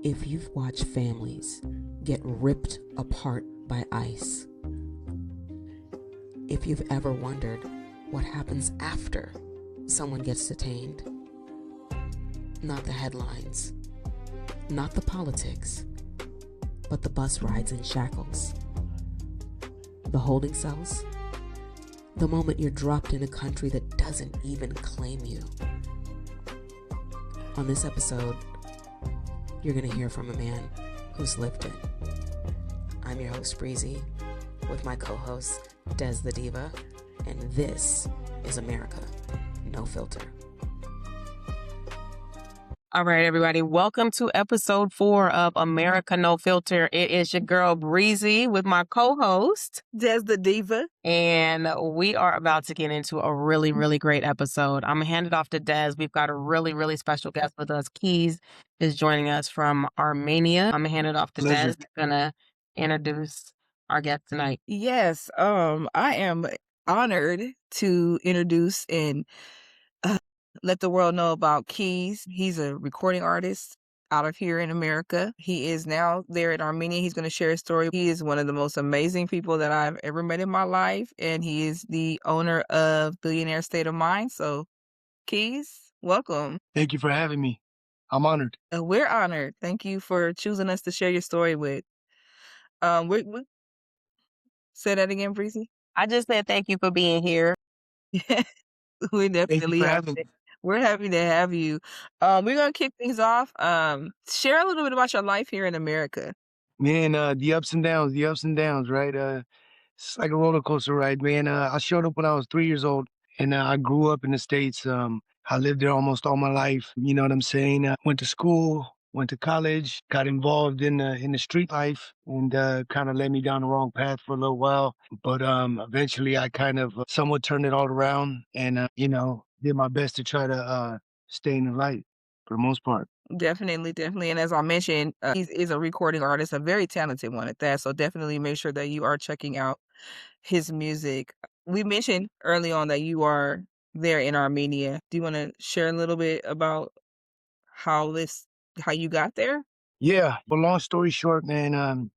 If you've watched families get ripped apart by ICE, if you've ever wondered what happens after someone gets detained, not the headlines, not the politics, but the bus rides in Shackles, the holding cells, the moment you're dropped in a country that doesn't even claim you. On this episode, you're going to hear from a man who's lived it. I'm your host, Breezy, with my co-host, Des the Diva, and this is America, No Filter. All right, everybody. Welcome to episode 4 of America No Filter. It is your girl Breezy with my co-host, Des the Diva. And we are about to get into a really, really great episode. I'm going to hand it off to Des. We've got a really, really special guest with us. Keyz is joining us from Armenia. I'm going to hand it off to Des. He's going to introduce our guest tonight. Yes, I am honored to introduce and let the world know about Keyz. He's a recording artist out of here in America. He is now there in Armenia. He's going to share his story. He is one of the most amazing people that I've ever met in my life, and he is the owner of Billionaire State of Mind. So, Keyz, welcome. Thank you for having me. I'm honored. We're honored. Thank you for choosing us to share your story with. Say that again, Breezy. I just said thank you for being here. We definitely we're happy to have you. We're gonna kick things off. Share a little bit about your life here in America. Man, the ups and downs, right? It's like a roller coaster ride, man. I showed up when I was 3 years old, and I grew up in the States. I lived there almost all my life. You know what I'm saying? Went to school, went to college, got involved in the street life, and kind of led me down the wrong path for a little while. But eventually, I kind of somewhat turned it all around, and did my best to try to stay in the light for the most part. Definitely. And as I mentioned, he is a recording artist, a very talented one at that. So definitely make sure that you are checking out his music. We mentioned early on that you are there in Armenia. Do you want to share a little bit about how you got there? Yeah. But long story short, man,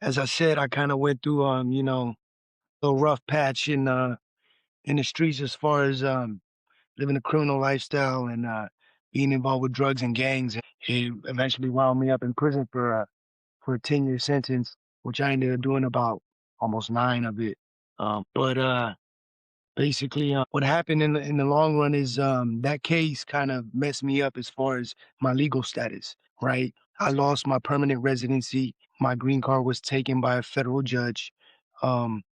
as I said, I kind of went through, a rough patch in the streets as far as living a criminal lifestyle and being involved with drugs and gangs. It eventually wound me up in prison for a 10-year sentence, which I ended up doing about almost 9 of it. But basically, what happened in the long run is that case kind of messed me up as far as my legal status, right? I lost my permanent residency. My green card was taken by a federal judge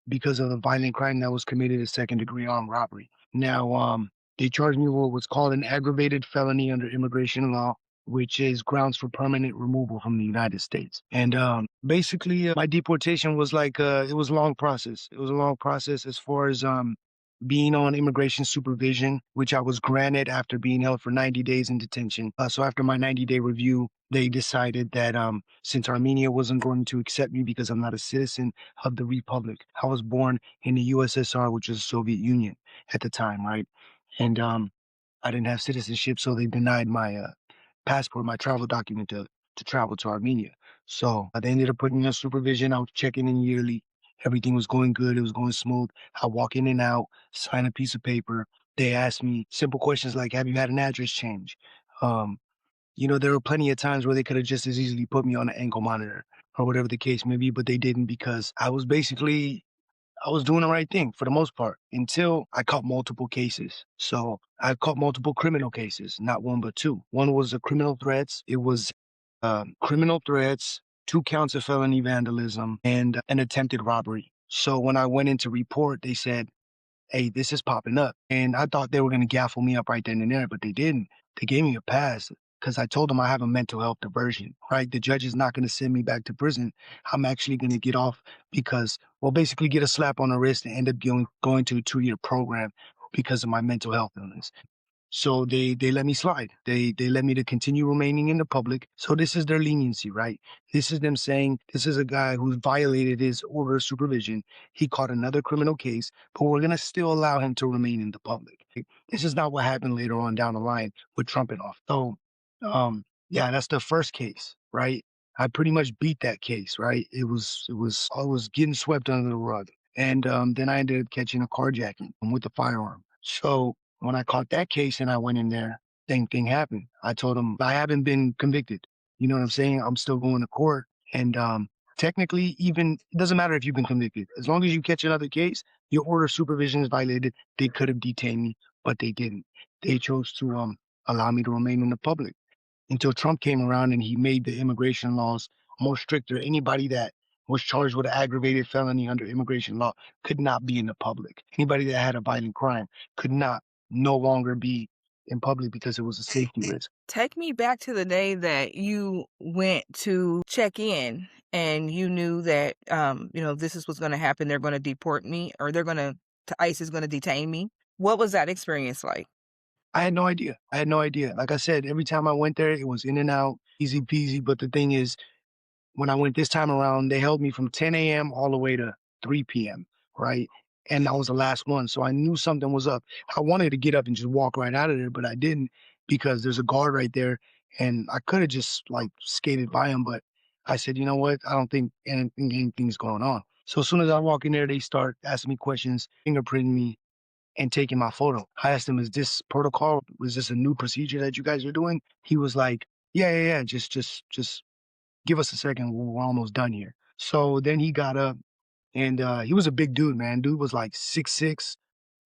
because of the violent crime that was committed, a second-degree armed robbery. Now, they charged me with what was called an aggravated felony under immigration law, which is grounds for permanent removal from the United States. And basically, my deportation was like, it was a long process. It was a long process as far as being on immigration supervision, which I was granted after being held for 90 days in detention. So after my 90-day review, they decided that since Armenia wasn't going to accept me because I'm not a citizen of the Republic, I was born in the USSR, which was the Soviet Union at the time, right? And I didn't have citizenship, so they denied my passport, my travel document to travel to Armenia. So they ended up putting me on supervision. I was checking in yearly. Everything was going good. It was going smooth. I walk in and out, sign a piece of paper. They asked me simple questions like, have you had an address change? There were plenty of times where they could have just as easily put me on an ankle monitor or whatever the case may be, but they didn't because I was doing the right thing for the most part until I caught multiple cases. So I caught multiple criminal cases, not one, but 2. One was criminal threats. It was criminal threats, 2 counts of felony vandalism, and an attempted robbery. So when I went in to report, they said, hey, this is popping up. And I thought they were going to gaffle me up right then and there, but they didn't. They gave me a pass because I told them I have a mental health diversion, right? The judge is not going to send me back to prison. I'm actually going to get off because, basically get a slap on the wrist and end up going to a 2-year program because of my mental health illness. So they let me slide. They let me to continue remaining in the public. So this is their leniency, right? This is them saying, this is a guy who's violated his order of supervision. He caught another criminal case, but we're going to still allow him to remain in the public. This is not what happened later on down the line with Trump and off. So Yeah, that's the first case, right? I pretty much beat that case, right? I was getting swept under the rug. And then I ended up catching a carjacking with a firearm. So when I caught that case and I went in there, same thing happened. I told him I haven't been convicted. You know what I'm saying? I'm still going to court. And technically, even it doesn't matter if you've been convicted. As long as you catch another case, your order of supervision is violated. They could have detained me, but they didn't. They chose to allow me to remain in the public until Trump came around and he made the immigration laws more stricter. Anybody that was charged with an aggravated felony under immigration law could not be in the public. Anybody that had a violent crime could not no longer be in public because it was a safety risk. Take me back to the day that you went to check in and you knew that, this is what's going to happen. They're going to deport me, or ICE is going to detain me. What was that experience like? I had no idea. I had no idea. Like I said, every time I went there, it was in and out, easy peasy. But the thing is, when I went this time around, they held me from 10 a.m. all the way to 3 p.m., right? And I was the last one. So I knew something was up. I wanted to get up and just walk right out of there, but I didn't because there's a guard right there. And I could have just like skated by him, but I said, you know what? I don't think anything's going on. So as soon as I walk in there, they start asking me questions, fingerprinting me, and taking my photo. I asked him, is this protocol? Was this a new procedure that you guys are doing? He was like, yeah. Just give us a second. We're almost done here. So then he got up and he was a big dude, man. Dude was like 6'6",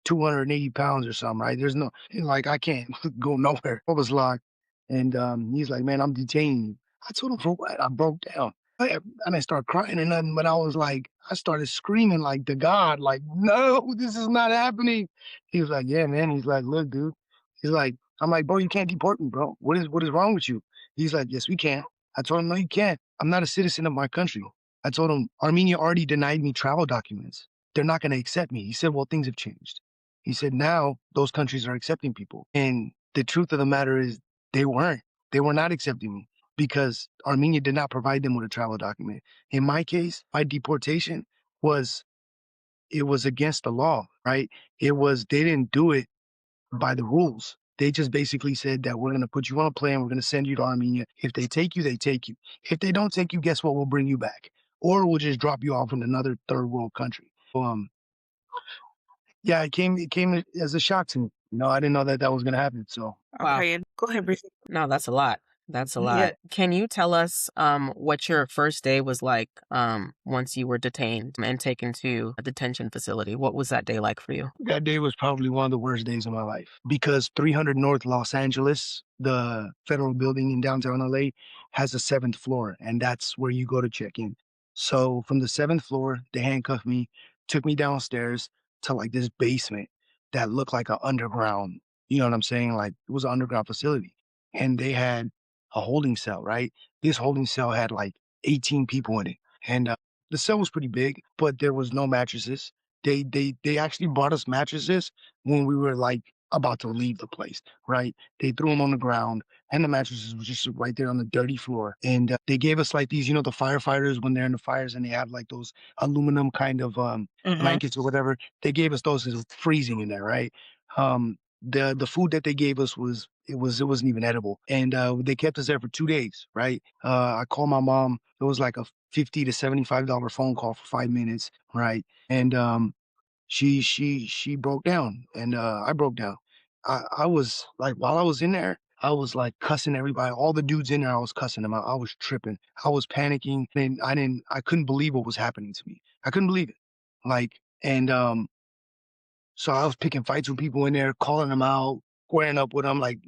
280 pounds or something, right? There's no, like, I can't go nowhere. I was locked. And he's like, man, I'm detaining you. I told him, for what? I broke down. I didn't start crying or nothing, but I was like, I started screaming like to God, like, no, this is not happening. He was like, yeah, man. He's like, look, dude. He's like, I'm like, bro, you can't deport me, bro. What is wrong with you? He's like, yes, we can. I told him, no, you can't. I'm not a citizen of my country. I told him, Armenia already denied me travel documents. They're not going to accept me. He said, well, things have changed. He said, now those countries are accepting people. And the truth of the matter is they weren't. They were not accepting me because Armenia did not provide them with a travel document. In my case, my deportation it was against the law, right? They didn't do it by the rules. They just basically said that we're going to put you on a plane. We're going to send you to Armenia. If they take you, they take you. If they don't take you, guess what? We'll bring you back. Or we'll just drop you off in another third world country. Yeah, it came as a shock to me. I didn't know that was going to happen. So Wow. Okay, go ahead, Breezy. No, that's a lot. That's a Yeah. lot. Can you tell us what your first day was like once you were detained and taken to a detention facility? What was that day like for you? that day was probably one of the worst days of my life because 300 North Los Angeles, the federal building in downtown LA, has a 7th floor, and that's where you go to check in. So from the 7th floor, they handcuffed me, took me downstairs to like this basement that looked like an underground, you know what I'm saying? Like it was an underground facility. And they had a holding cell, right? This holding cell had like 18 people in it. And the cell was pretty big, but there was no mattresses. They actually brought us mattresses when we were like about to leave the place, right? They threw them on the ground and the mattresses were just right there on the dirty floor. And they gave us like these, the firefighters when they're in the fires and they have like those aluminum kind of blankets or whatever. They gave us those. It was freezing in there, right? The food that they gave us it wasn't even edible, and they kept us there for 2 days, right? I called my mom. It was like a $50 to $75 phone call for 5 minutes, right? And she broke down, and I broke down. I was like, while I was in there, I was like cussing everybody. All the dudes in there, I was cussing them out. I was tripping. I was panicking. And I couldn't believe what was happening to me. I couldn't believe it. And so I was picking fights with people in there, calling them out, squaring up with them, like,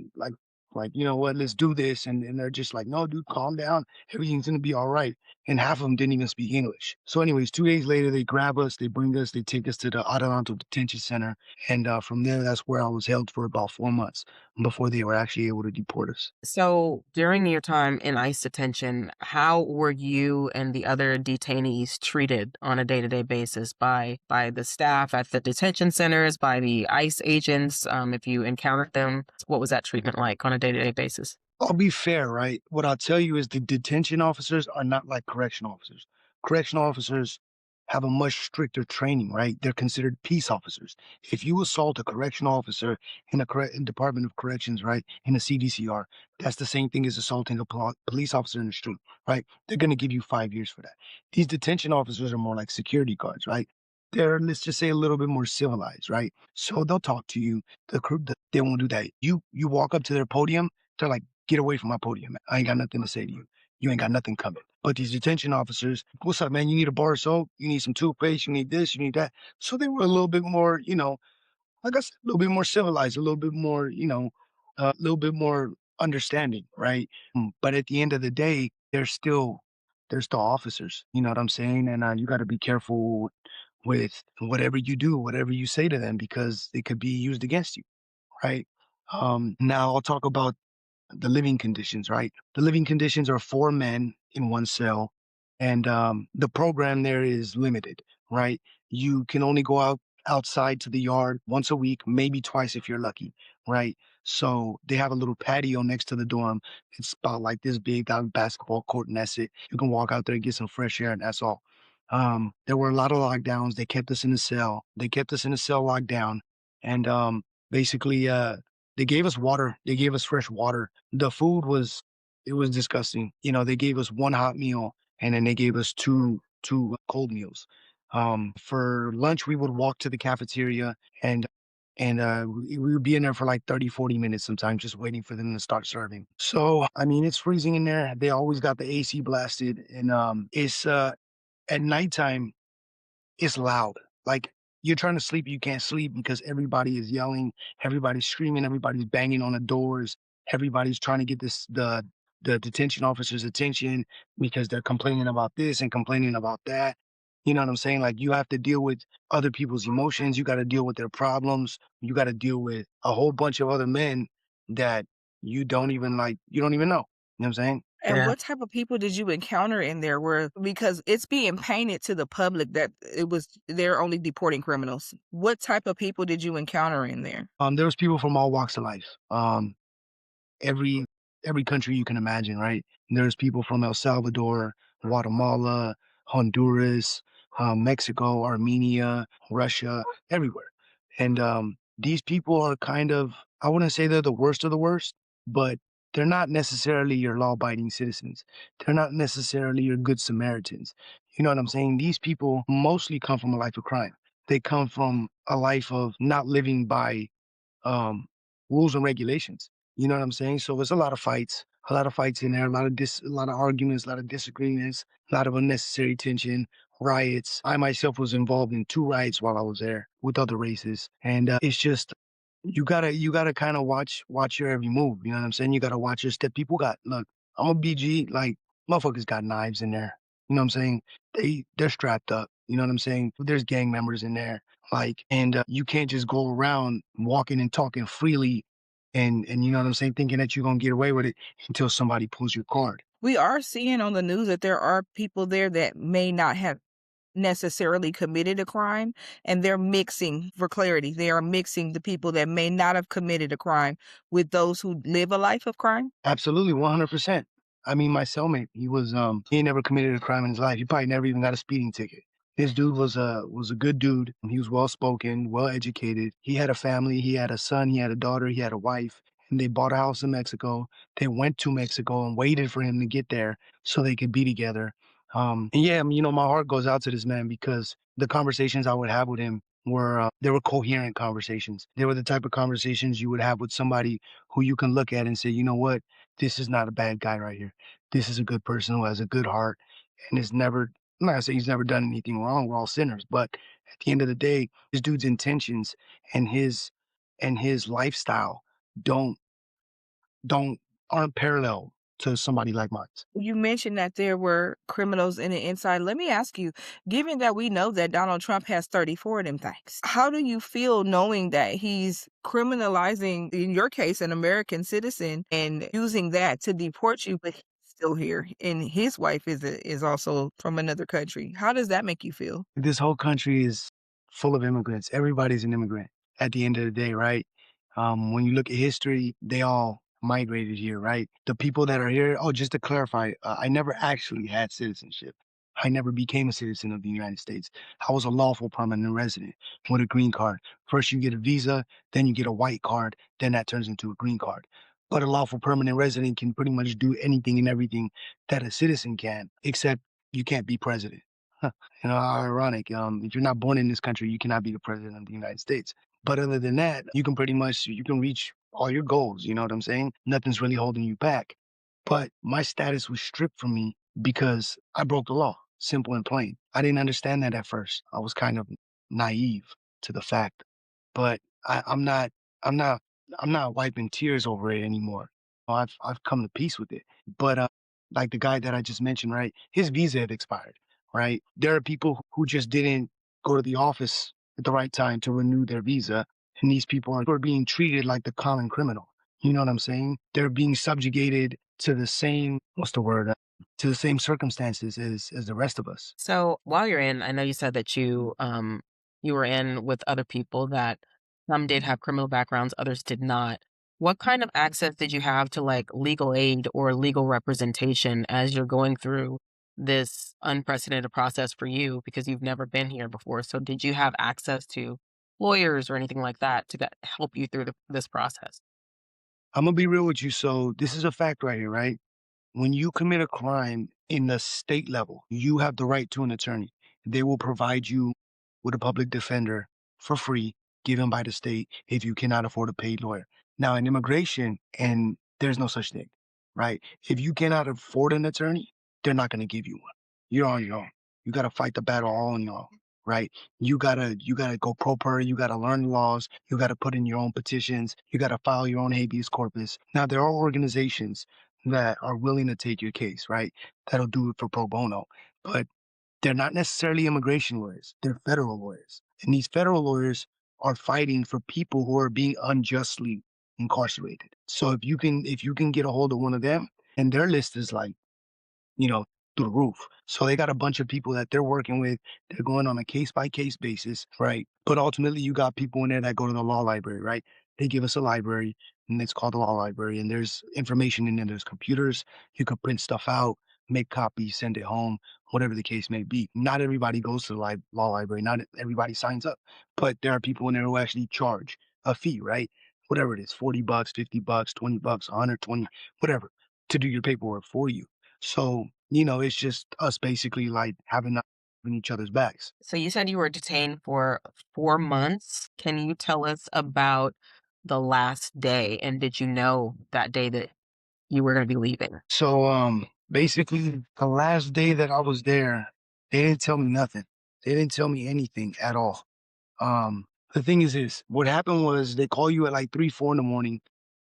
you know what, let's do this. And they're just like, no, dude, calm down. Everything's going to be all right. And half of them didn't even speak English. So anyways, 2 days later, they grab us, they bring us, they take us to the Adelanto Detention Center. And from there, that's where I was held for about 4 months before they were actually able to deport us. So during your time in ICE detention, how were you and the other detainees treated on a day-to-day basis by the staff at the detention centers, by the ICE agents? If you encountered them, what was that treatment like on a day-to-day basis? I'll be fair, right? What I'll tell you is the detention officers are not like correctional officers. Correctional officers have a much stricter training, right? They're considered peace officers. If you assault a correctional officer in in Department of Corrections, right, in a CDCR, that's the same thing as assaulting a police officer in the street, right? They're going to give you 5 years for that. These detention officers are more like security guards, right? They're, let's just say, a little bit more civilized, right? So they'll talk to you. They won't do that. You walk up to their podium, they're like, get away from my podium. I ain't got nothing to say to you. You ain't got nothing coming. But these detention officers, what's up, man? You need a bar of soap? You need some toothpaste? You need this? You need that? So they were a little bit more, like I said, a little bit more civilized, a little bit more, a little bit more understanding, right? But at the end of the day, they're still officers. You know what I'm saying? And you got to be careful with whatever you do, whatever you say to them, because it could be used against you, right? Now I'll talk about the living conditions, right? The living conditions are 4 men in 1 cell, and the program there is limited, right? You can only go outside to the yard once a week, maybe twice if you're lucky, right? So they have a little patio next to the dorm. It's about like this big, got a basketball court, and that's it. You can walk out there and get some fresh air, and that's all. There were a lot of lockdowns. They kept us in the cell. They kept us in the cell locked down, and basically, they gave us water. They gave us fresh water. The food it was disgusting. They gave us 1 hot meal, and then they gave us two cold meals. For lunch, we would walk to the cafeteria, and we would be in there for like 30, 40 minutes sometimes, just waiting for them to start serving. So, I mean, it's freezing in there. They always got the AC blasted, and it's at nighttime, it's loud. Like, you're trying to sleep, you can't sleep because everybody is yelling, everybody's screaming, everybody's banging on the doors, everybody's trying to get the detention officer's attention because they're complaining about this and complaining about that. You know what I'm saying? Like, you have to deal with other people's emotions, you got to deal with their problems, you got to deal with a whole bunch of other men that you don't even know. You know what I'm saying? And what type of people did you encounter in there because it's being painted to the public that they're only deporting criminals. What type of people did you encounter in there? There was people from all walks of life. Every every country you can imagine, right? There's people from El Salvador, Guatemala, Honduras, Mexico, Armenia, Russia, everywhere. And these people are kind of, I wouldn't say they're the worst of the worst, but they're not necessarily your law-abiding citizens. They're not necessarily your good Samaritans. You know what I'm saying? These people mostly come from a life of crime. They come from a life of not living by um, rules and regulations. You know what I'm saying? So there's a lot of fights in there, a lot of arguments, a lot of disagreements, a lot of unnecessary tension, riots. I myself was involved in 2 riots while I was there with other races, and it's just you gotta kind of watch your every move. You know what I'm saying? You gotta watch your step. People got look. I'm a BG. Like, motherfuckers got knives in there. You know what I'm saying? They're strapped up. You know what I'm saying? There's gang members in there. Like, and you can't just go around walking and talking freely, and you know what I'm saying, thinking that you're gonna get away with it until somebody pulls your card. We are seeing on the news that there are people there that may not have necessarily committed a crime, and they're mixing, for clarity, they are mixing the people that may not have committed a crime with those who live a life of crime. Absolutely, 100%. I mean, my cellmate, he ain't never committed a crime in his life. He probably never even got a speeding ticket. This dude was a good dude. He was well spoken, well educated. He had a family. He had a son. He had a daughter. He had a wife. And they bought a house in Mexico. They went to Mexico and waited for him to get there so they could be together. And yeah, I mean, my heart goes out to this man because the conversations I would have with him they were coherent conversations. They were the type of conversations you would have with somebody who you can look at and say, you know what, this is not a bad guy right here. This is a good person who has a good heart and is never. I'm not gonna say he's never done anything wrong. We're all sinners, but at the end of the day, this dude's intentions and his lifestyle don't don't aren't parallel to somebody like mine. You mentioned that there were criminals in the inside. Let me ask you, given that we know that Donald Trump has 34 of them things, how do you feel knowing that he's criminalizing, in your case, an American citizen and using that to deport you, but he's still here and his wife is also from another country? How does that make you feel? This whole country is full of immigrants. Everybody's an immigrant at the end of the day, right? When you look at history, they all migrated here, right? The people that are here, oh, just to clarify, I never actually had citizenship. I never became a citizen of the United States. I was a lawful permanent resident with a green card. First you get a visa, then you get a white card, then that turns into a green card. But a lawful permanent resident can pretty much do anything and everything that a citizen can, except you can't be president. You know, how ironic. If you're not born in this country, you cannot be the president of the United States. But other than that, you can pretty much, you can reach all your goals. You know what I'm saying? Nothing's really holding you back. But my status was stripped from me because I broke the law, simple and plain. I didn't understand that at first. I was kind of naive to the fact, but I'm not, I'm not, I'm not wiping tears over it anymore. I've come to peace with it. But like the guy that I just mentioned, right? His visa had expired, right? There are people who just didn't go to the office at the right time to renew their visa, and these people are being treated like the common criminal. You know what I'm saying? They're being subjugated to the same, what's the word? To the same circumstances as the rest of us. So while you're in, I know you said that you were in with other people that some did have criminal backgrounds, others did not. What kind of access did you have to like legal aid or legal representation as you're going through this unprecedented process for you because you've never been here before? So did you have access to lawyers or anything like that to help you through this process? I'm gonna be real with you. So this is a fact right here, right? When you commit a crime in the state level, you have the right to an attorney. They will provide you with a public defender for free, given by the state if you cannot afford a paid lawyer. Now, in immigration, and there's no such thing, right? If you cannot afford an attorney, they're not going to give you one. You're on your own. You got to fight the battle all on your own, right? You gotta go pro per. You gotta learn the laws. You gotta put in your own petitions. You gotta file your own habeas corpus. Now, there are organizations that are willing to take your case, right? That'll do it for pro bono. But they're not necessarily immigration lawyers. They're federal lawyers. And these federal lawyers are fighting for people who are being unjustly incarcerated. So if you can get a hold of one of them, and their list is like, you know, through the roof. So they got a bunch of people that they're working with. They're going on a case by case basis, right? But ultimately, you got people in there that go to the law library, right? They give us a library, and it's called the law library. And there's information in there. There's computers. You can print stuff out, make copies, send it home, whatever the case may be. Not everybody goes to the law library. Not everybody signs up. But there are people in there who actually charge a fee, right? Whatever it is, $40, $50, $20, 120, whatever, to do your paperwork for you. So, it's just us basically like having each other's backs. So you said you were detained for 4 months. Can you tell us about the last day? And did you know that day that you were going to be leaving? So, basically the last day that I was there, they didn't tell me nothing. They didn't tell me anything at all. Um, the thing is this, what happened was they call you at like 3, 4 in the morning.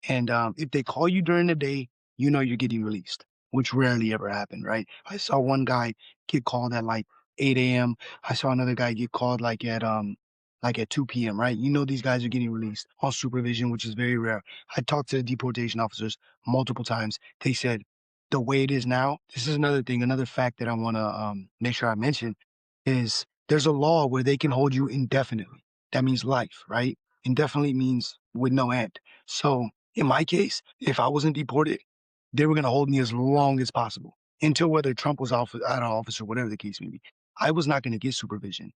And if they call you during the day, you're getting released, which rarely ever happened, right? I saw one guy get called at like 8 a.m. I saw another guy get called like at 2 p.m., right? These guys are getting released on supervision, which is very rare. I talked to the deportation officers multiple times. They said the way it is now, this is another thing, another fact that I want to make sure I mention is there's a law where they can hold you indefinitely. That means life, right? Indefinitely means with no end. So in my case, if I wasn't deported, they were going to hold me as long as possible until whether Trump was out of office or whatever the case may be. I was not going to get supervision.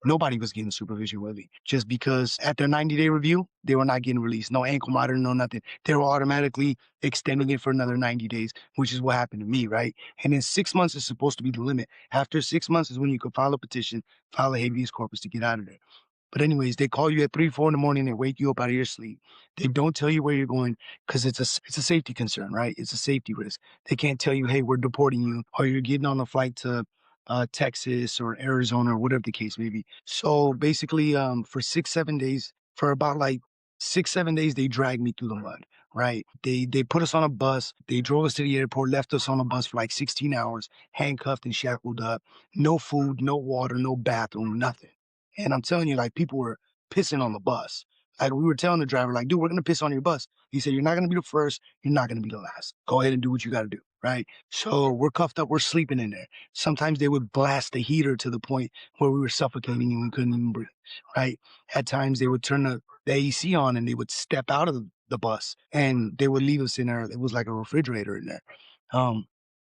Nobody was getting supervision with me just because at their 90-day review, they were not getting released. No ankle monitor, no nothing. They were automatically extending it for another 90 days, which is what happened to me, right? And then 6 months is supposed to be the limit. After 6 months is when you could file a petition, file a habeas corpus to get out of there. But anyways, they call you at 3, 4 in the morning. They wake you up out of your sleep. They don't tell you where you're going because it's a safety concern, right? It's a safety risk. They can't tell you, hey, we're deporting you, or you're getting on a flight to Texas or Arizona or whatever the case may be. So basically, for 6, 7 days, for about like 6, 7 days, they dragged me through the mud. Right? They put us on a bus. They drove us to the airport, left us on a bus for like 16 hours, handcuffed and shackled up. No food, no water, no bathroom, nothing. And I'm telling you, like, people were pissing on the bus. Like, we were telling the driver, like, dude, we're going to piss on your bus. He said, you're not going to be the first. You're not going to be the last. Go ahead and do what you got to do. Right? So we're cuffed up. We're sleeping in there. Sometimes they would blast the heater to the point where we were suffocating and we couldn't even breathe. Right? At times they would turn the AC on and they would step out of the bus and they would leave us in there. It was like a refrigerator in there.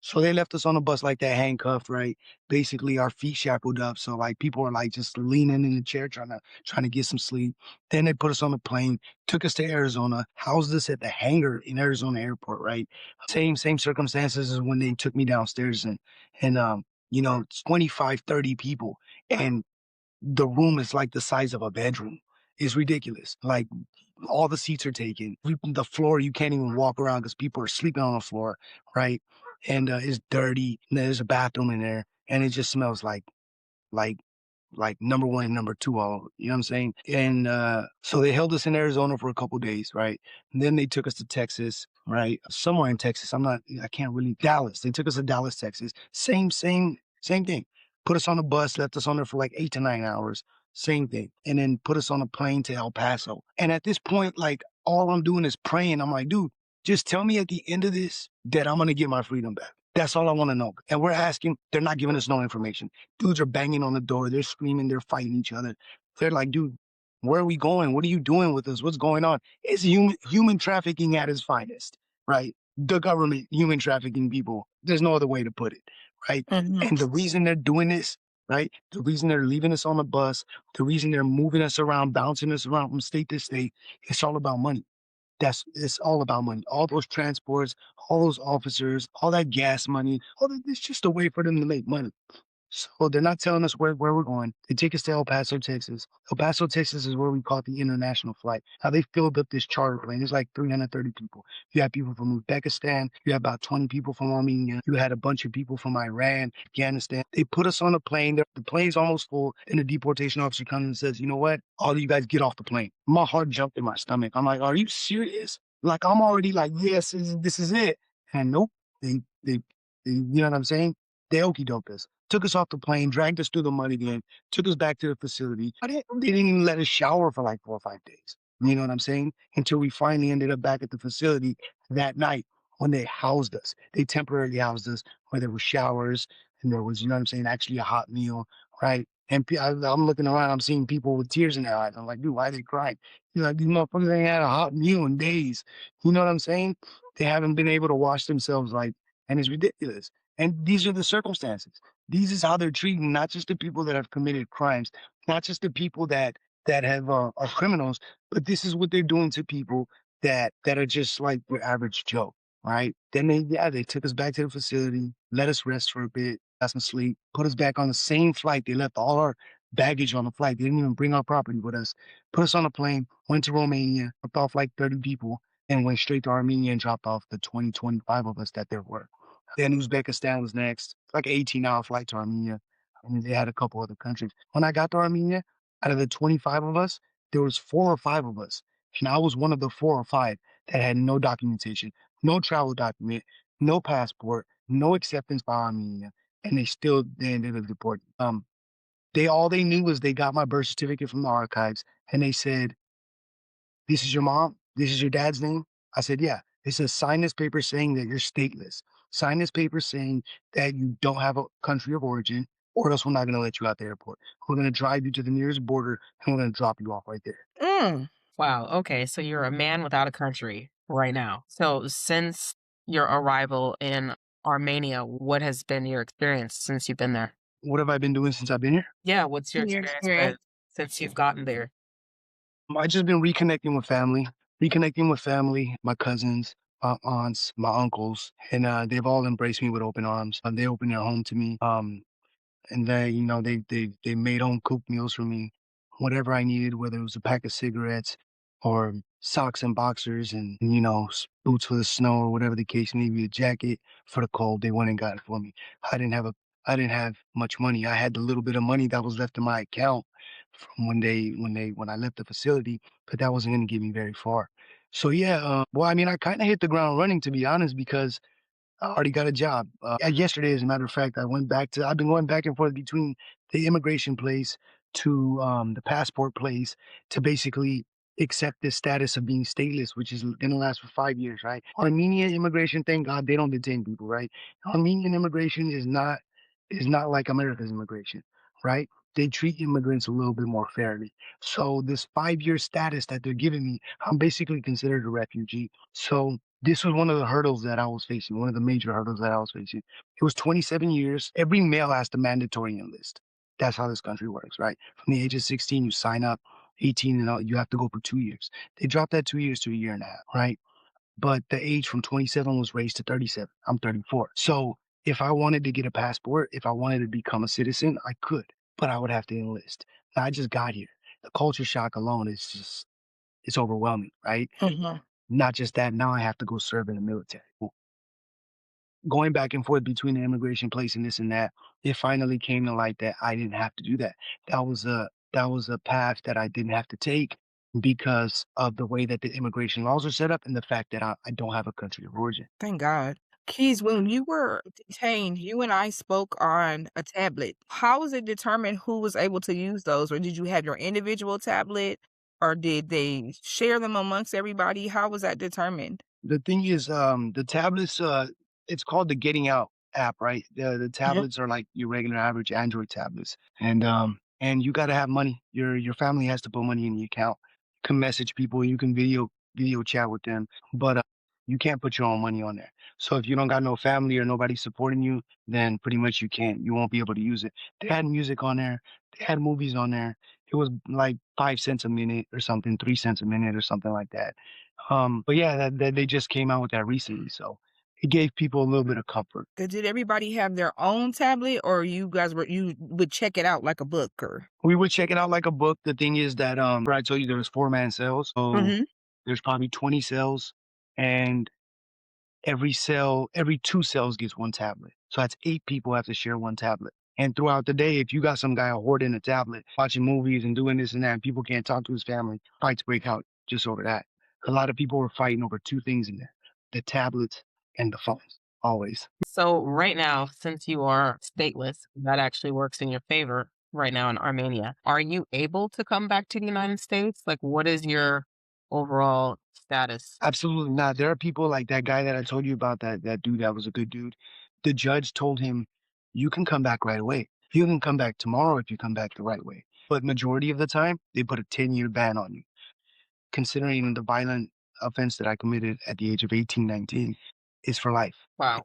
So they left us on the bus like that, handcuffed, right? Basically, our feet shackled up. So like people are like just leaning in the chair trying to get some sleep. Then they put us on the plane, took us to Arizona, housed us at the hangar in Arizona airport, right? Same circumstances as when they took me downstairs and 25, 30 people. And the room is like the size of a bedroom. It's ridiculous. Like all the seats are taken. The floor, you can't even walk around because people are sleeping on the floor, right? And it's dirty. And there's a bathroom in there, and it just smells like like number one and number two all over. You know what I'm saying? And so they held us in Arizona for a couple days, right? And then they took us to Texas, right? Somewhere in Texas. I can't really Dallas. They took us to Dallas, Texas. Same thing. Put us on a bus, left us on there for like 8 to 9 hours. Same thing. And then put us on a plane to El Paso. And at this point, like all I'm doing is praying. I'm like, dude, just tell me at the end of this that I'm gonna get my freedom back. That's all I want to know. And we're asking, they're not giving us no information. Dudes are banging on the door. They're screaming. They're fighting each other. They're like, dude, where are we going? What are you doing with us? What's going on? It's human trafficking at its finest, right? The government, human trafficking people. There's no other way to put it, right? Mhm. And the reason they're doing this, right? The reason they're leaving us on the bus, the reason they're moving us around, bouncing us around from state to state, it's all about money. It's all about money. All those transports, all those officers, all that gas money, it's just a way for them to make money. So they're not telling us where we're going. They take us to El Paso, Texas. El Paso, Texas is where we caught the international flight. How they filled up this charter plane. There's like 330 people. You had people from Uzbekistan. You had about 20 people from Armenia. You had a bunch of people from Iran, Afghanistan. They put us on a plane. The plane's almost full. And the deportation officer comes and says, you know what? All of you guys get off the plane. My heart jumped in my stomach. I'm like, are you serious? Like, I'm already like, yes, this is it. And nope. They you know what I'm saying? They okey doke us. Took us off the plane, dragged us through the mud again, took us back to the facility. They didn't even let us shower for like 4 or 5 days. You know what I'm saying? Until we finally ended up back at the facility that night when they housed us. They temporarily housed us where there were showers and there was, you know what I'm saying, actually a hot meal, right? And I'm looking around, I'm seeing people with tears in their eyes. I'm like, dude, why are they crying? You're like, these motherfuckers ain't had a hot meal in days. You know what I'm saying? They haven't been able to wash themselves and it's ridiculous. And these are the circumstances. These is how they're treating not just the people that have committed crimes, not just the people that have are criminals, but this is what they're doing to people that are just like your average Joe, right? Then they took us back to the facility, let us rest for a bit, got some sleep, put us back on the same flight. They left all our baggage on the flight. They didn't even bring our property with us. Put us on a plane, went to Romania, dropped off like 30 people, and went straight to Armenia and dropped off the 25 of us that there were. Then Uzbekistan was next, like an 18-hour flight to Armenia. And then they had a couple other countries. When I got to Armenia, out of the 25 of us, there was 4 or 5 of us. And I was one of the 4 or 5 that had no documentation, no travel document, no passport, no acceptance by Armenia. And they ended up deporting. All they knew was they got my birth certificate from the archives and they said, this is your mom? This is your dad's name? I said, yeah. They said, sign this paper saying that you're stateless. Sign this paper saying that you don't have a country of origin, or else we're not going to let you out the airport. We're going to drive you to the nearest border and we're going to drop you off right there. Mm. Wow. Okay. So you're a man without a country right now. So since your arrival in Armenia, what has been your experience since you've been there? What have I been doing since I've been here? Yeah. What's your Your experience experience. since you've gotten there? I just been reconnecting with family, my cousins, my aunts, my uncles, and they've all embraced me with open arms. They opened their home to me. And they made home cooked meals for me, whatever I needed, whether it was a pack of cigarettes or socks and boxers and boots for the snow or whatever the case may be, a jacket for the cold. They went and got it for me. I didn't have a I didn't have much money. I had the little bit of money that was left in my account from when I left the facility, but that wasn't going to get me very far. So yeah, well, I mean, I kind of hit the ground running, to be honest, because I already got a job. Yesterday, as a matter of fact, I've been going back and forth between the immigration place to the passport place to basically accept this status of being stateless, which is going to last for 5 years, right? Armenian immigration, thank God they don't detain people, right? Armenian immigration is not like America's immigration, right? They treat immigrants a little bit more fairly. So this 5-year status that they're giving me, I'm basically considered a refugee. So This was one of the hurdles that I was facing, one of the major hurdles that I was facing. It was 27 years. Every male has to mandatory enlist. That's how this country works, right? From the age of 16, you sign up, 18 and all, you have to go for 2 years. They dropped that 2 years to a year and a half, right? But the age from 27 was raised to 37. I'm 34. So if I wanted to get a passport, if I wanted to become a citizen, I could, but I would have to enlist. Now, I just got here. The culture shock alone is just, it's overwhelming, right? Mhm. Not just that, now I have to go serve in the military. Going back and forth between the immigration place and this and that, it finally came to light that I didn't have to do that. That was a path that I didn't have to take because of the way that the immigration laws are set up and the fact that I don't have a country of origin. Thank God. Keyz, when you were detained, you and I spoke on a tablet. How was it determined who was able to use those? Or did you have your individual tablet? Or did they share them amongst everybody? How was that determined? The thing is, the tablets, it's called the Getting Out app, right? The tablets are like your regular average Android tablets, and you got to have money. Your family has to put money in the account. You can message people, you can video chat with them, but you can't put your own money on there. So if you don't got no family or nobody supporting you, then pretty much you won't be able to use it. They had music on there, they had movies on there. It was like 5 cents a minute or something, 3 cents a minute or something like that. But yeah, that they just came out with that recently, so it gave people a little bit of comfort. Did everybody have their own tablet, or you would check it out like a book? Or We would check it out like a book. The thing is that where I told you there was 4-man cells, so there's probably 20 cells, and every 2 cells gets one tablet. So that's 8 people have to share one tablet. And throughout the day, if you got some guy hoarding a tablet, watching movies and doing this and that, and people can't talk to his family, fights break out just over that. A lot of people were fighting over 2 things in there: the tablets and the phones, always. So right now, since you are stateless, that actually works in your favor right now in Armenia. Are you able to come back to the United States? Like, what is your overall status? Absolutely not. There are people like that guy that I told you about, that dude that was a good dude. The judge told him, you can come back right away. You can come back tomorrow if you come back the right way. But majority of the time, they put a 10-year ban on you. Considering the violent offense that I committed at the age of 18, 19, is for life. Wow.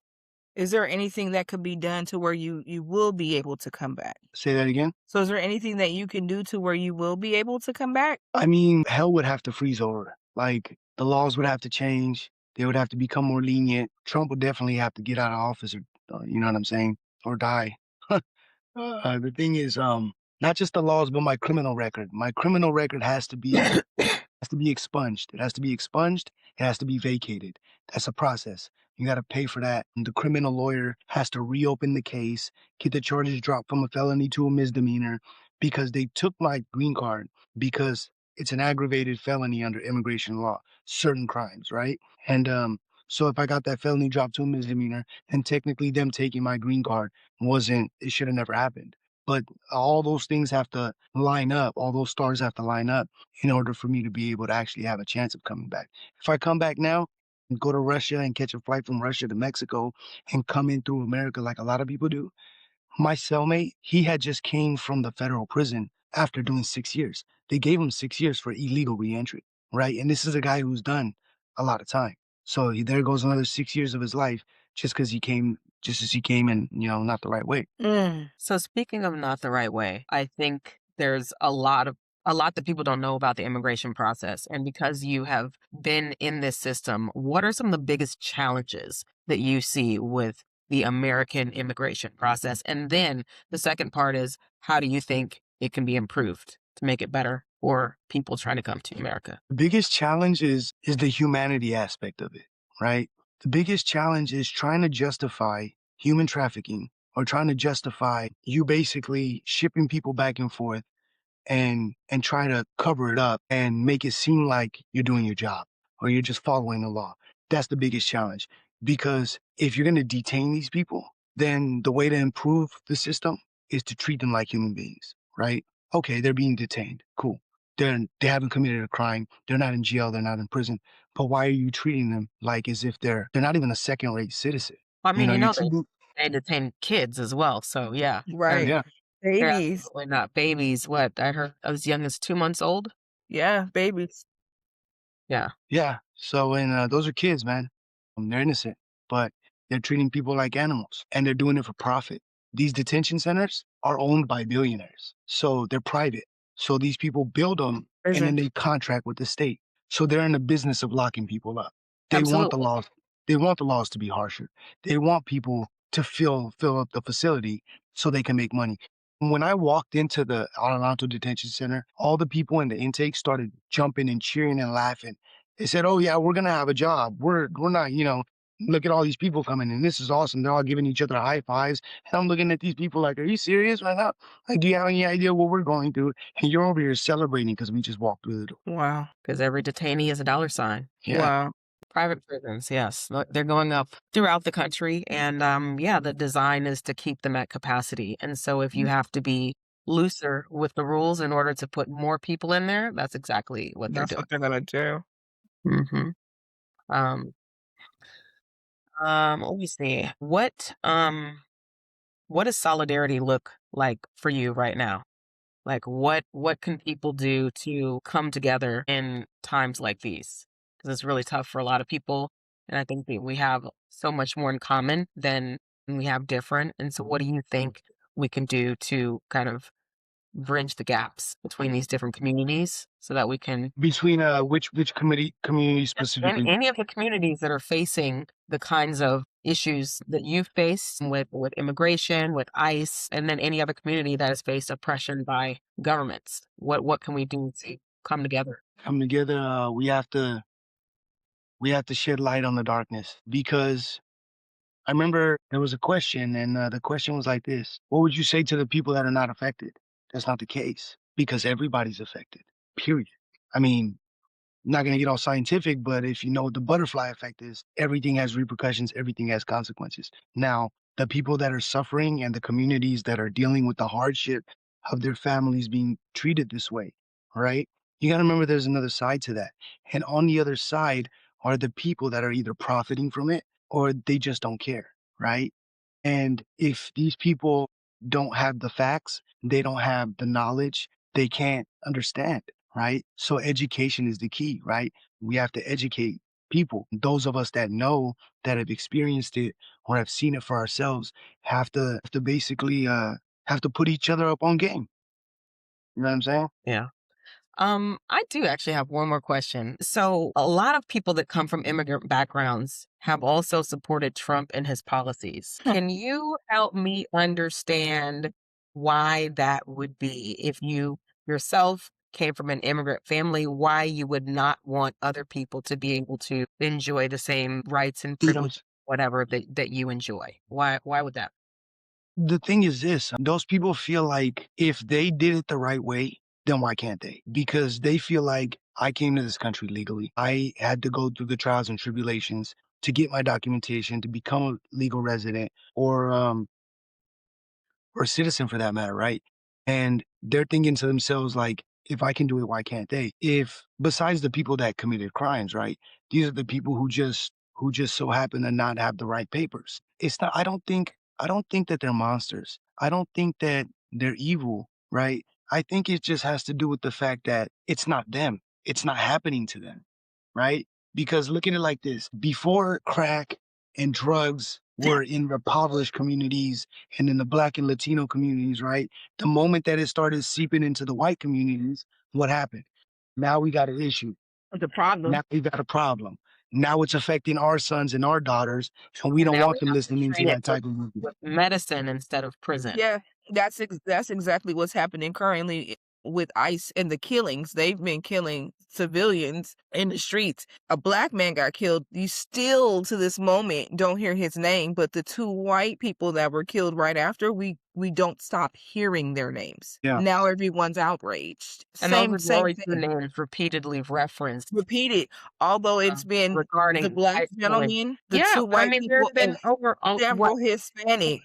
is there anything that could be done to where you will be able to come back? Say that again? So is there anything that you can do to where you will be able to come back? I mean, hell would have to freeze over. Like, the laws would have to change. They would have to become more lenient. Trump would definitely have to get out of office, or, you know what I'm saying? Or die. The thing is, not just the laws, but my criminal record. My criminal record has to be expunged. It has to be expunged. It has to be vacated. That's a process. You got to pay for that. And the criminal lawyer has to reopen the case, get the charges dropped from a felony to a misdemeanor, because they took my green card because it's an aggravated felony under immigration law, certain crimes, right? And so if I got that felony dropped to a misdemeanor, then technically them taking my green card it should have never happened. But all those things have to line up, all those stars have to line up in order for me to be able to actually have a chance of coming back. If I come back now and go to Russia and catch a flight from Russia to Mexico and come in through America like a lot of people do, my cellmate, he had just came from the federal prison after doing 6 years. They gave him 6 years for illegal reentry, right? And this is a guy who's done a lot of time. So there goes another 6 years of his life just as he came in, not the right way. So speaking of not the right way, I think there's a lot that people don't know about the immigration process. And because you have been in this system, what are some of the biggest challenges that you see with the American immigration process? And then the second part is, how do you think it can be improved to make it better for people trying to come to America? The biggest challenge is the humanity aspect of it, right? The biggest challenge is trying to justify human trafficking, or trying to justify you basically shipping people back and forth and try to cover it up and make it seem like you're doing your job or you're just following the law. That's the biggest challenge, because if you're going to detain these people, then the way to improve the system is to treat them like human beings, right? Okay, they're being detained. Cool. They haven't committed a crime. They're not in jail. They're not in prison. But why are you treating them like as if they're not even a second-rate citizen? I mean, you're they treating, they detain kids as well. So yeah, Right. yeah, they're Babies. absolutely not babies. What I heard as young as 2 months old. Yeah, babies. Yeah. yeah. So, and those are kids, man. They're innocent, but they're treating people like animals and they're doing it for profit. These detention centers are owned by billionaires, so they're private. So these people build them and then they contract with the state. So they're in the business of locking people up. They want the Absolutely. laws. They want the laws to be harsher. They want people to fill up the facility so they can make money. When I walked into the Adelanto Detention Center, all the people in the intake started jumping and cheering and laughing. They said, "Oh yeah, we're gonna have a job. We're not, look at all these people coming in. This is awesome. They're all giving each other high fives." And I'm looking at these people like, "Are you serious right now? Like, do you have any idea what we're going through?" And you're over here celebrating because we just walked through the door. Wow. Because every detainee is a dollar sign. Yeah. Wow. Private prisons, yes. They're going up throughout the country. And yeah, the design is to keep them at capacity. And so if you have to be looser with the rules in order to put more people in there, that's exactly what they're That's doing. what they're gonna do. Mm-hmm. Let me see. What does solidarity look like for you right now? Like what can people do to come together in times like these? Because it's really tough for a lot of people, and I think that we have so much more in common than we have different. And so, what do you think we can do to kind of bridge the gaps between these different communities so that we can Between which community specifically? any of the communities that are facing the kinds of issues that you've faced with immigration, with ICE, and then any other community that has faced oppression by governments? What can we do to come together? Come together. We have to shed light on the darkness, because I remember there was a question, and the question was like this: what would you say to the people that are not affected? That's not the case, because everybody's affected. Period. I mean, I'm not gonna get all scientific, but if you know what the butterfly effect is, everything has repercussions, everything has consequences. Now, the people that are suffering and the communities that are dealing with the hardship of their families being treated this way, right? You gotta remember there's another side to that. And on the other side are the people that are either profiting from it or they just don't care, right? And if these people don't have the facts, they don't have the knowledge, they can't understand, right? So education is the key, right? We have to educate people. Those of us that know, that have experienced it or have seen it for ourselves, have to basically have to put each other up on game. You know what I'm saying? Yeah. I do actually have one more question. So, a lot of people that come from immigrant backgrounds have also supported Trump and his policies. Can you help me understand why that would be? If you yourself came from an immigrant family, why you would not want other people to be able to enjoy the same rights and freedoms, whatever that you enjoy? Why would that? The thing is this, those people feel like if they did it the right way, then why can't they? Because they feel like I came to this country legally. I had to go through the trials and tribulations to get my documentation, to become a legal resident, or a citizen for that matter, right? And they're thinking to themselves, like, if I can do it, why can't they? If besides the people that committed crimes, right? These are the people who just so happen to not have the right papers. It's not I don't think that they're monsters. I don't think that they're evil, right? I think it just has to do with the fact that it's not them. It's not happening to them, right? Because look at it like this: before crack and drugs were in impoverished communities and in the Black and Latino communities, right? The moment that it started seeping into the white communities, what happened? Now we got an issue. The problem. Now we got a problem. Now it's affecting our sons and our daughters, and we And don't now want we them have to listening to treat it that type of movie. with medicine instead of prison. Yeah, that's exactly what's happening currently with ICE and the killings. They've been killing civilians in the streets. A Black man got killed. You still to this moment don't hear his name, but the two white people that were killed right after, we don't stop hearing their names. Yeah. Now everyone's outraged. And Same those are same always the thing. names repeatedly referenced Repeated. Although it's been the regarding Black ICE killing. gentleman, the Yeah, two I white mean, people, there's and been over what several Hispanic.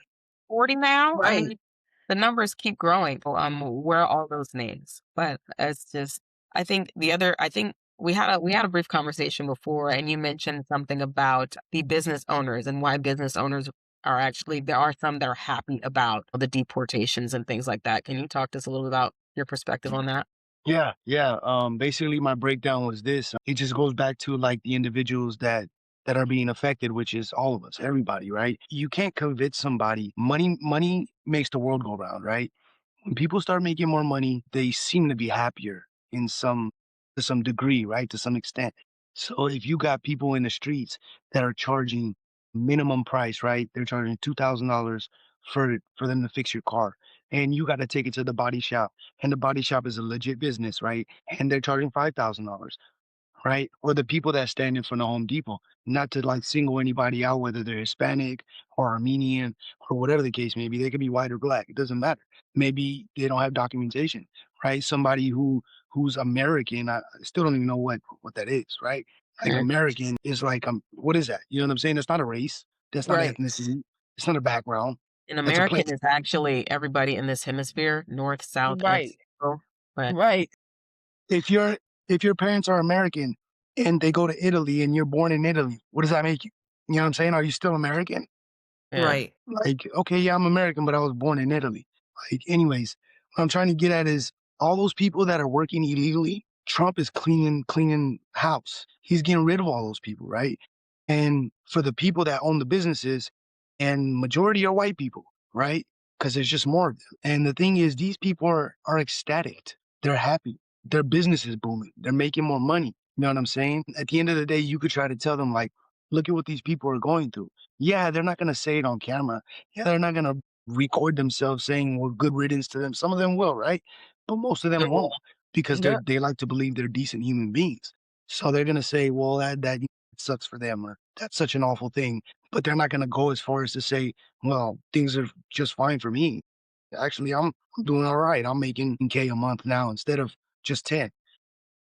40 now. I Right. mean, the numbers keep growing. Where are all those names? But it's just, I think we had a brief conversation before, and you mentioned something about the business owners and why business owners are actually, there are some that are happy about the deportations and things like that. Can you talk to us a little bit about your perspective on that? Yeah. Basically my breakdown was this. It just goes back to like the individuals that that are being affected, which is all of us, everybody, right? You can't convince somebody. Money makes the world go round, right? When people start making more money, they seem to be happier in to some degree, right? To some extent. So if you got people in the streets that are charging minimum price, right? They're charging $2,000 for them to fix your car, and you got to take it to the body shop, and the body shop is a legit business, right? And they're charging $5,000, right? Or the people that stand in front of Home Depot, not to like single anybody out, whether they're Hispanic or Armenian or whatever the case may be. They could be white or black. It doesn't matter. Maybe they don't have documentation, right? Somebody who's American, I still don't even know what that is, right? Like Mhm. American is like what is that? You know what I'm saying? That's not a race. That's not Right. ethnicity. It's not a background. An That's a place. American is actually everybody in this hemisphere, north, south, and Right. central. But Right. If your parents are American and they go to Italy and you're born in Italy, what does that make you? You know what I'm saying? Are you still American? yeah, Right. Like, okay, yeah, I'm American, but I was born in Italy. Like, anyways, what I'm trying to get at is all those people that are working illegally, Trump is cleaning house. He's getting rid of all those people, right? And for the people that own the businesses, and majority are white people, right? Because there's just more of them. And the thing is, these people are ecstatic. They're happy. Their business is booming. They're making more money. You know what I'm saying? At the end of the day, you could try to tell them like, look at what these people are going through. Yeah, they're not going to say it on camera. Yeah, they're not going to record themselves saying, well, good riddance to them. Some of them will, right? But most of them won't because Yeah. they like to believe they're decent human beings. So they're going to say, well, that sucks for them, or that's such an awful thing. But they're not going to go as far as to say, well, things are just fine for me. Actually, I'm doing all right. I'm making K a month now instead of just 10.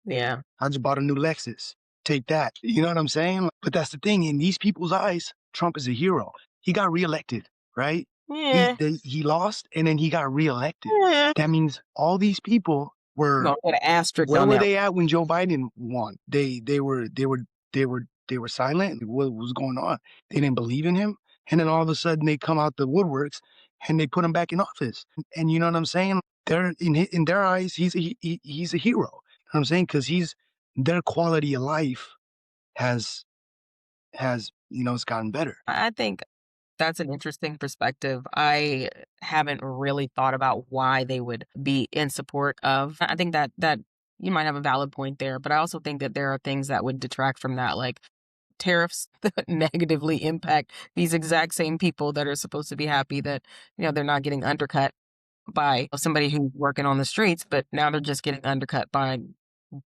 yeah, I just bought a new Lexus. Take that. You know what I'm saying? But that's the thing. In these people's eyes, Trump is a hero. He got reelected, right? yeah, He lost and then he got reelected. yeah. That means all these people We're were, gonna put an asterisk where on were that. they at when Joe Biden won? They were silent. What was going on? They didn't believe in him. And then all of a sudden they come out the woodworks and they put him back in office. And you know what I'm saying? They're in their eyes, he's a hero. You know what I'm saying? Because their quality of life has it's gotten better. I think that's an interesting perspective. I haven't really thought about why they would be in support of. I think that you might have a valid point there, but I also think that there are things that would detract from that, like tariffs that negatively impact these exact same people that are supposed to be happy that they're not getting undercut by somebody who's working on the streets, but now they're just getting undercut by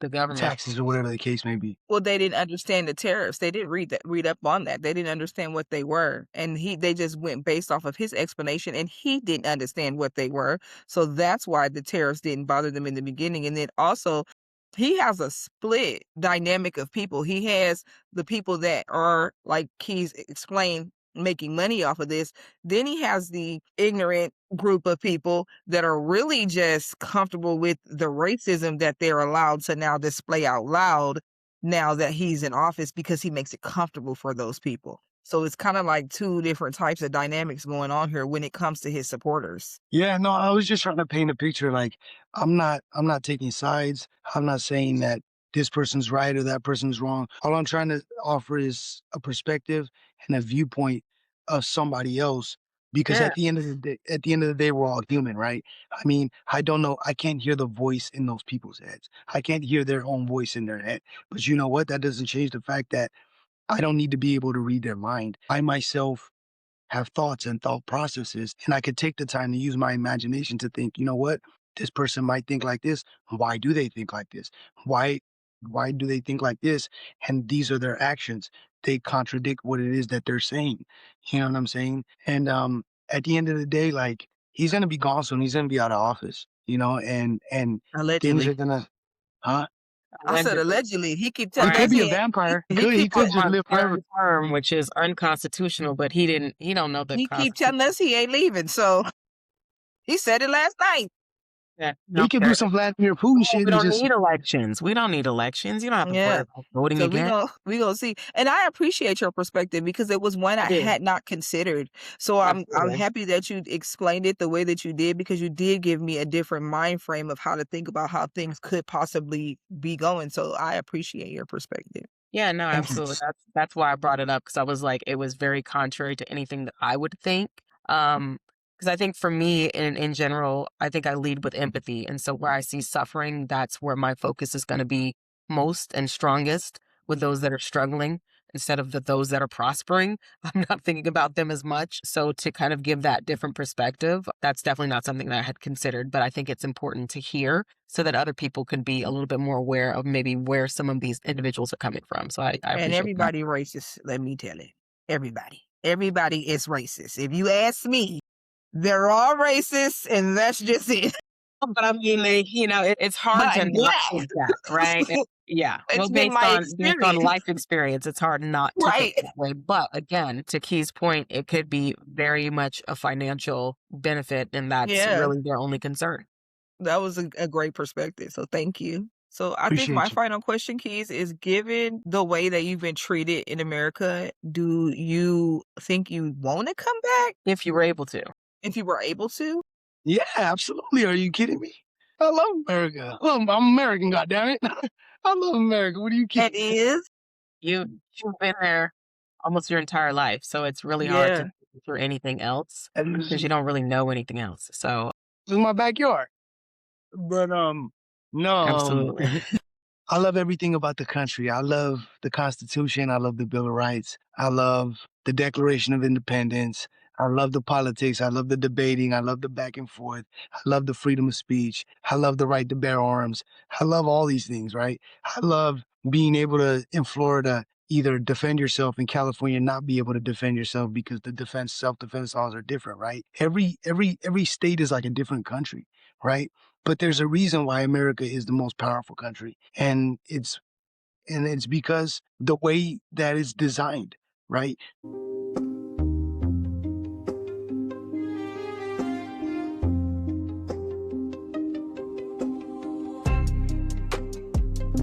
the government. Taxes or whatever the case may be. Well, they didn't understand the tariffs. They didn't read up on that. They didn't understand what they were. And they just went based off of his explanation, and he didn't understand what they were. So that's why the tariffs didn't bother them in the beginning. And then also, he has a split dynamic of people. He has the people that are, like Keyz explained, making money off of this. Then he has the ignorant group of people that are really just comfortable with the racism that they're allowed to now display out loud now that he's in office, because he makes it comfortable for those people. So it's kind of like two different types of dynamics going on here when it comes to his supporters. Yeah, no, I was just trying to paint a picture. Like, I'm not taking sides. I'm not saying that this person's right or that person's wrong. All I'm trying to offer is a perspective and a viewpoint of somebody else. Because Yeah. at the end of the day, we're all human, right? I mean, I don't know. I can't hear the voice in those people's heads. I can't hear their own voice in their head. But you know what? That doesn't change the fact that I don't need to be able to read their mind. I myself have thoughts and thought processes, and I could take the time to use my imagination to think, you know what? This person might think like this. Why do they think like this? Why do they think like this? And these are their actions. They contradict what it is that they're saying. You know what I'm saying? And at the end of the day, like, he's gonna be gone soon. He's gonna be out of office, and things Allegedly. are gonna huh? I said Allegedly. allegedly. He keep He telling could us be a vampire. He could just live forever. Term, which is unconstitutional, but he don't know the he keep telling us he ain't leaving. So he said it last night. Yeah, He could do some Vladimir Putin shit we and don't just need elections. We don't need elections. You don't have to worry about voting So again. we gonna see. And I appreciate your perspective, because it was one I Yeah. had not considered. So I'm Absolutely. happy that you explained it the way that you did, because you did give me a different mind frame of how to think about how things could possibly be going. So I appreciate your perspective. Yeah, no, And absolutely. That's why I brought it up because I was like, it was very contrary to anything that I would think. Because I think for me, in general, I think I lead with empathy, and so where I see suffering, that's where my focus is going to be most and strongest with those that are struggling instead of those that are prospering. I'm not thinking about them as much. So to kind of give that different perspective, that's definitely not something that I had considered, but I think it's important to hear so that other people can be a little bit more aware of maybe where some of these individuals are coming from. So I And appreciate that. everybody racist, let me tell you. Everybody. Everybody is racist. If you ask me, they're all racist, and that's just it. But I mean, like, it's hard But to not think that, right? Yeah. Well, it's been based my on experience. life experience, it's hard not to think Right. that way. But again, to Key's point, it could be very much a financial benefit, and that's Yeah. really their only concern. That was a great perspective. So thank you. So I think appreciate my you. final question, Keyz, is given the way that you've been treated in America, do you think you want to come back If you were able to. if you were able to? Yeah, absolutely. Are you kidding me? I love America. I'm American, goddammit. I love America. What are you It kidding? is. You've been there almost your entire life, so it's really hard to Yeah. for anything else And because you don't really know anything else. So this is my backyard. But no, absolutely. I love everything about the country. I love the Constitution. I love the Bill of Rights. I love the Declaration of Independence. I love the politics. I love the debating. I love the back and forth. I love the freedom of speech. I love the right to bear arms. I love all these things, right? I love being able to, in Florida, either defend yourself, in California, not be able to defend yourself because the self-defense laws are different, right? Every state is like a different country, right? But there's a reason why America is the most powerful country. And it's because the way that it's designed, right?